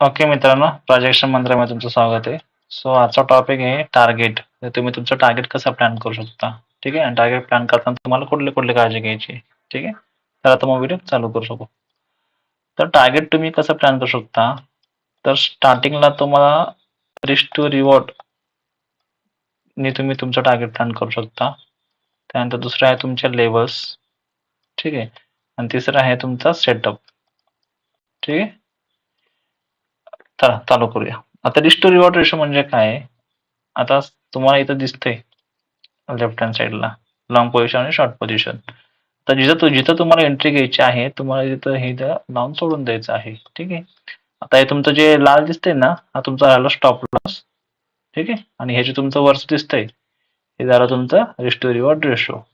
Okay मित्रांनो, प्राजक्ता मंत्रामध्ये तुमचं स्वागत आहे. सो आजचा टॉपिक आहे टार्गेट. तर तुम्ही तुमचं टार्गेट कसं प्लॅन करू शकता. ठीक आहे. आणि टार्गेट प्लॅन करताना तुम्हाला कुठले कुठले काळजी घ्यायची. ठीक आहे. तर आता मग व्हिडिओ चालू करू शकू. तर टार्गेट तुम्ही कसं प्लॅन करू शकता. तर स्टार्टिंगला तुम्हाला रिस्क टू रिवॉर्ड ने तुम्ही तुमचं टार्गेट प्लॅन करू शकता. त्यानंतर दुसरं आहे तुमच्या लेवल्स. ठीक आहे. आणि तिसरं आहे तुमचा सेटअप. ठीक आहे. चला चालू करूया. आता रिस्क टू रिवॉर्ड रेशो म्हणजे काय? आता तुम्हाला इथं दिसतंय लेफ्ट हँड साईडला लॉंग पोझिशन आणि शॉर्ट पोझिशन. तर जिथं तुम्हाला एंट्री घ्यायची आहे तुम्हाला तिथं हे लावून सोडून द्यायचं आहे. ठीक आहे. आता हे तुमचं जे लाल दिसतंय ना हा तुमचा राहिला स्टॉप लॉस. ठीक आहे. आणि हे जे तुमचं वरच दिसतंय हे झालं तुमचं रिस्क टू रिवॉर्ड रेशो.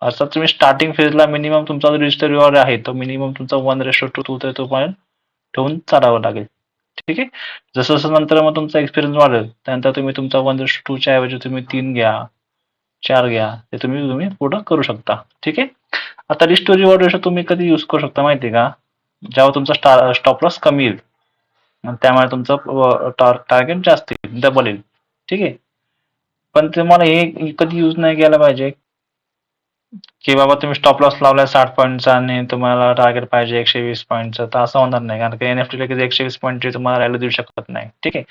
अर्थात तुम्ही स्टार्टिंग फेजला मिनिमम तुमचा जो रिस्क टू रिवॉर्ड आहे तो मिनिमम तुमचा 1:2 तो पॉईंट ठेवून चालावं लागेल. ठीक आहे. जसं जसं नंतर मग तुमचा एक्सपिरियन्स वाढेल त्यानंतर तुम्ही तुमचा 1:2 च्या ऐवजी तुम्ही 3 घ्या, 4 घ्या. ते तुम्ही पुढं करू शकता. ठीक आहे. आता रिस्क टू रिवॉर्ड रेशो तुम्ही कधी यूज करू शकता माहिती आहे का? जेव्हा तुमचा स्टॉप लॉस कमी येईल आणि त्यामुळे तुमचं टार्गेट जास्त येईल, डबल येईल. ठीक आहे. पण तुम्हाला हे कधी यूज नाही केला पाहिजे की बाबा तुम्ही स्टॉप लॉस लावलाय 60 पॉईंटचा आणि तुम्हाला टार्गेट पाहिजे 120 पॉईंटचं. तर असं होणार नाही कारण की एनएफटी लगेच 120 पॉईंटची तुम्हाला व्हॅल्यू देऊ शकत नाही. ठीक आहे.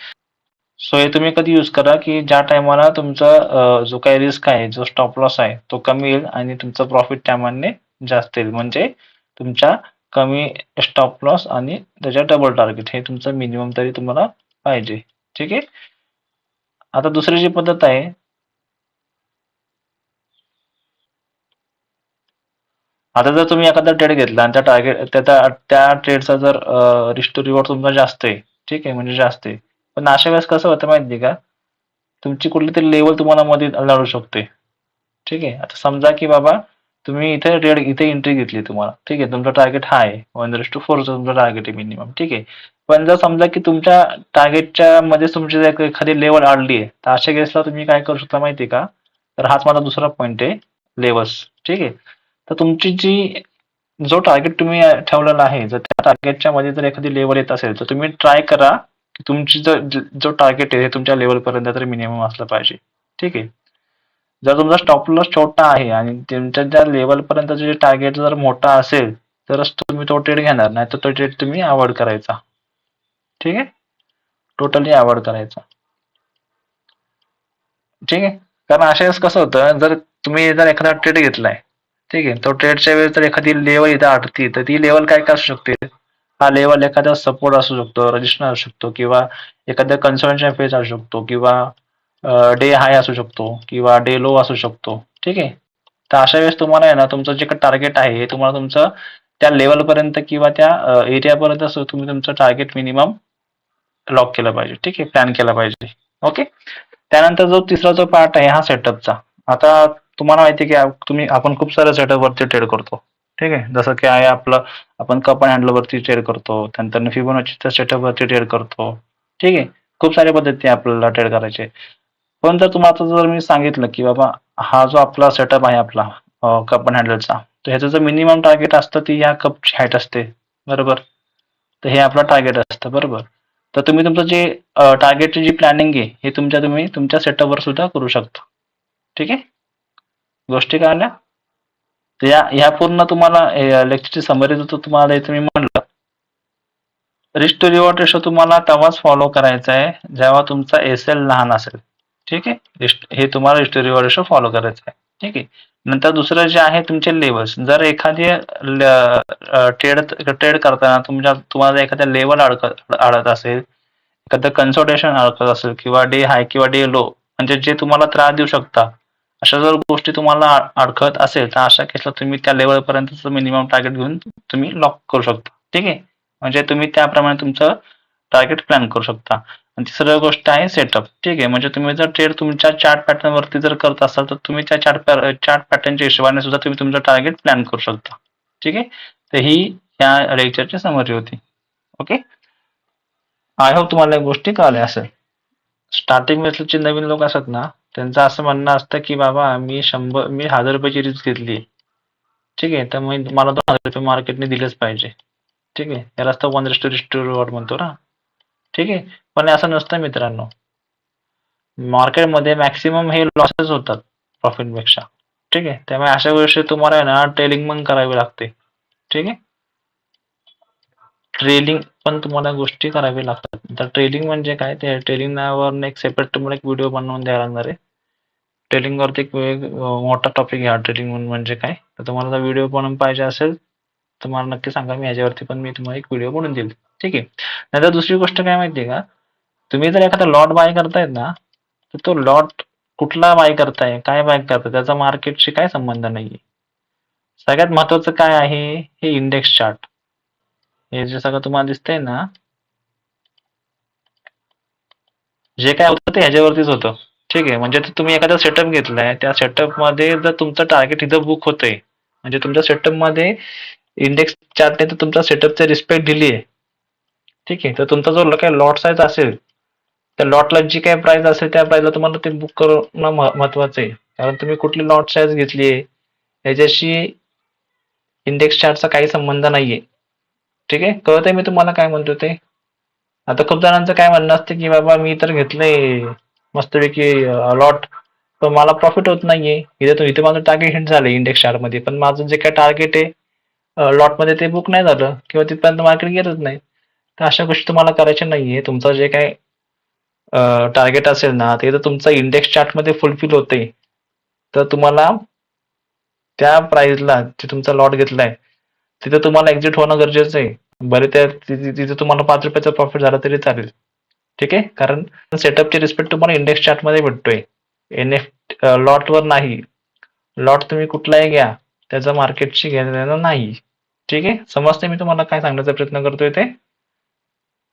सो हे तुम्ही कधी यूज करा की ज्या टायमाला तुमचा जो काही रिस्क आहे, जो स्टॉप लॉस आहे तो कमी येईल आणि तुमचं प्रॉफिट त्यामानाने जास्त येईल. म्हणजे तुमच्या कमी स्टॉप लॉस आणि त्याच्या डबल टार्गेट हे तुमचं मिनिमम तरी तुम्हाला पाहिजे. ठीक आहे. आता दुसरी जी पद्धत आहे आता जर तुम्ही एखादा ट्रेड घेतला आणि त्या ट्रेडचा जर रिस्क टू रिवॉर्ड तुमचा जास्त आहे. ठीक आहे. म्हणजे जास्त आहे. पण अशा वेळेस कसं होतं माहिती आहे का? तुमची कुठली तरी लेवल तुम्हाला मध्ये लागू शकते. ठीक आहे. आता समजा की बाबा तुम्ही इथे एंट्री घेतली तुम्हाला. ठीक आहे. तुमचा टार्गेट हा आहे. 1:4 तुमचं टार्गेट आहे मिनिमम. ठीक आहे. पण जर समजा की तुमच्या टार्गेटच्या मध्येच तुमची जर एखादी लेवल अडली आहे, तर अशा केसला तुम्ही काय करू शकता माहिती आहे का? तर हाच माझा दुसरा पॉईंट आहे लेवल्स. ठीक आहे. तर तुमची जो टार्गेट तुम्ही ठेवलेला आहे, जर त्या टार्गेटच्या मध्ये जर एखादी लेवल येत असेल, तर तुम्ही ट्राय करा की तुमची जो टार्गेट आहे, तुमच्या लेवलपर्यंत तरी मिनिमम असलं पाहिजे. ठीक आहे. जर तुमचा स्टॉप लॉस छोटा आहे आणि तुमच्या त्या लेवलपर्यंत जे टार्गेट जर मोठा असेल, तरच तुम्ही तो ट्रेड घेणार, नाही तर तो ट्रेड तुम्ही अवॉइड करायचा. ठीक आहे. टोटली अवॉइड करायचा. ठीक आहे. कारण अशा वेळेस कसं होतं, जर एखादा ट्रेड घेतलाय, ठीक आहे. तो ट्रेडच्या वेळेस जर एखादी लेवल इथं अडती, तर ती लेवल काय काय असू शकते? हा लेवल एखादा सपोर्ट असू शकतो, रेजिस्टन्स असू शकतो किंवा एखाद्या कन्सल्टंटचा फेज असू शकतो किंवा डे हाय असू शकतो किंवा डे लो असू शकतो. ठीक आहे. तर अशा वेळेस तुम्हाला आहे ना तुमचं जे काही टार्गेट आहे हे तुम्हाला तुमचं त्या लेवलपर्यंत किंवा त्या एरियापर्यंत तुम्ही तुमचं टार्गेट मिनिमम लॉक केलं पाहिजे. ठीक आहे. प्लॅन केला पाहिजे. ओके. त्यानंतर तिसरा जो पार्ट आहे हा सेटअपचा. आता तुम्हाला माहिती आहे की आपण खूप साऱ्या सेटअपवरती ट्रेड करतो. ठीक आहे. जसं की आहे आपलं आपण कप अँड हँडलवरती ट्रेड करतो. त्यानंतर फिबोनाचीच्या सेटअपवरती ट्रेड करतो. ठीक आहे. खूप साऱ्या पद्धती आपल्याला ट्रेड करायचे. पण जर मी सांगितलं की बाबा हा जो आपला सेटअप आहे आपला कप अँड हँडलचा, तर ह्याचं जर मिनिमम टार्गेट असतं ती ह्या कपची हाईट असते. बरोबर. तर हे आपलं टार्गेट असतं. बरोबर. तर तुम्ही तुमचं जे टार्गेटची जी प्लॅनिंग आहे हे तुम्ही तुमच्या सेटअपवर सुद्धा करू शकता. ठीक आहे. गोष्टी कळाल्या? तर ह्या पूर्ण तुम्हाला लेक्चरची समरी जर तुम्हाला द्यायचं मी म्हणलं, रिस्क टू रिवॉर्ड रेशो तुम्हाला तेव्हाच फॉलो करायचा आहे जेव्हा तुमचा एस-एल लहान असेल. ठीक आहे. हे तुम्हाला risk to reward ratio follow करायचं आहे. ठीक आहे. नंतर दुसरं जे आहे तुमचे लेवल्स. जर एखादी ट्रेड ट्रेड करताना तुम्हाला एखाद्या लेवल अडत असेल, एखादं कन्सल्टेशन अडकत असेल किंवा डे हाय किंवा डे लो म्हणजे जे तुम्हाला त्रास देऊ शकता, अशा जर गोष्टी तुम्हाला अडखळत असेल तर अशा केसला तुम्ही त्या लेवलपर्यंतचं मिनिमम टार्गेट घेऊन तुम्ही लॉक करू शकता. ठीक आहे. म्हणजे तुम्ही त्याप्रमाणे तुमचं टार्गेट प्लॅन करू शकता. आणि तिसरी गोष्ट आहे सेटअप. ठीक आहे. म्हणजे तुम्ही जर ट्रेड तुमच्या चार्ट पॅटर्न वरती जर करत असाल तर तुम्ही त्या चार्ट पॅटर्नच्या हिशोबाने सुद्धा तुम्ही तुमचं टार्गेट प्लॅन करू शकता. ठीक आहे. तर ही या लेक्चरची समरी होती. ओके. आय होप तुम्हाला या गोष्टी कळाल्या असेल. स्टार्टिंग जे नवीन लोक असतात ना त्यांचं असं म्हणणं असतं की बाबा मी 1000 रुपयाची रिस्क घेतली. ठीक आहे. तर मग मला 2000 रुपये मार्केटने दिलेच पाहिजे. ठीक आहे. यालाच तर 1:2 रिस्क टू रिवॉर्ड म्हणतो ना. ठीक आहे. पण असं नसतं मित्रांनो. मार्केटमध्ये मॅक्सिमम हे लॉसेस होतात प्रॉफिटपेक्षा. ठीक आहे. त्यामुळे अशा गोष्टी तुम्हाला आहे ना ट्रेडिंग पण करावी लागते. ठीक आहे. ट्रेडिंग पण तुम्हाला गोष्टी करावी लागतात. तर ट्रेडिंग म्हणजे काय? ते ट्रेडिंग नावावरून एक सेपरेट तुम्हाला एक व्हिडिओ बनवून द्यावा लागणार आहे. ट्रेडिंगवरती एक मोठा टॉपिक आहे हा ट्रेडिंग म्हणजे काय? तर तुम्हाला जर व्हिडिओ बनवून पाहिजे असेल तर मला नक्की सांगा. मी ह्याच्यावरती पण मी तुम्हाला एक व्हिडिओ बनवून देईल. ठीक आहे. नाहीतर दुसरी गोष्ट काय माहिती आहे का? तुम्ही जर एखादा लॉट बाय करतायत ना, तर तो लॉट कुठला बाय करताय, काय बाय करताय त्याचा मार्केटशी काय संबंध नाहीये. सगळ्यात महत्वाचं काय आहे? हे इंडेक्स चार्ट. हे जे सगळं तुम्हाला दिसतंय ना, जे काय होतं ते ह्याच्यावरतीच होतं. ठीक आहे. म्हणजे तुम्ही एखादा सेटअप घेतलाय, त्या सेटअपमध्ये जर तुमचं टार्गेट इथं बुक होतंय, म्हणजे तुमच्या सेटअपमध्ये इंडेक्स चार्टने तर तुमच्या सेटअपची रिस्पेक्ट दिली आहे. ठीक आहे. तर तुमचा जो काही लॉट साईज असेल, त्या लॉटला जी काही प्राइस असेल त्या प्राइसला तुम्हाला ते बुक करणं महत्वाचं आहे. कारण तुम्ही कुठली लॉट साईज घेतली आहे याच्याशी इंडेक्स चार्टचा काही संबंध नाहीये. ठीक आहे. कळतंय मी तुम्हाला काय म्हणतो ते? आता खूप जणांचं काय म्हणणं असतं की बाबा मी तर घेतलंय मस्तपैकी लॉट, पण मला प्रॉफिट होत नाहीये. इथे माझं टार्गेट हिट झालंय इंडेक्स चार्टमध्ये, पण माझं जे काही टार्गेट आहे लॉटमध्ये ते बुक नाही झालं किंवा तिथपर्यंत मार्केट गेलंच नाही. तर अशा गोष्टी तुम्हाला करायच्या नाहीये. तुमचं जे काही टार्गेट असेल ना, ते जर तुमचं इंडेक्स चार्टमध्ये फुलफिल होतंय, तर तुम्हाला त्या प्राइसला जे तुमचा लॉट घेतलाय, तिथे तुम्हाला एक्झिट होणं गरजेचं आहे. बरे त्या तिथे तुम्हाला ₹5 प्रॉफिट झाला तरी चालेल. ठीक आहे. कारण सेटअपची रिस्पेक्ट तुम्हाला इंडेक्स चार्टमध्ये भेटतोय. लॉटवर नाही. लॉट तुम्ही कुठलाही घ्या, त्याचं मार्केटशी घेणं देणं नाही. ठीक आहे. समजतंय मी तुम्हाला काय सांगण्याचा प्रयत्न करतोय ते?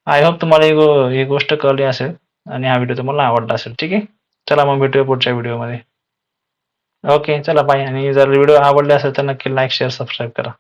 आय होप तुम्हाला ही गोष्ट कळली असेल आणि हा व्हिडिओ तुम्हाला आवडला असेल. ठीक आहे. चला मग भेटूया पुढच्या व्हिडिओमध्ये. ओके. चला बाय. आणि जर व्हिडिओ आवडले असेल तर नक्की लाईक, शेअर, सबस्क्राईब करा.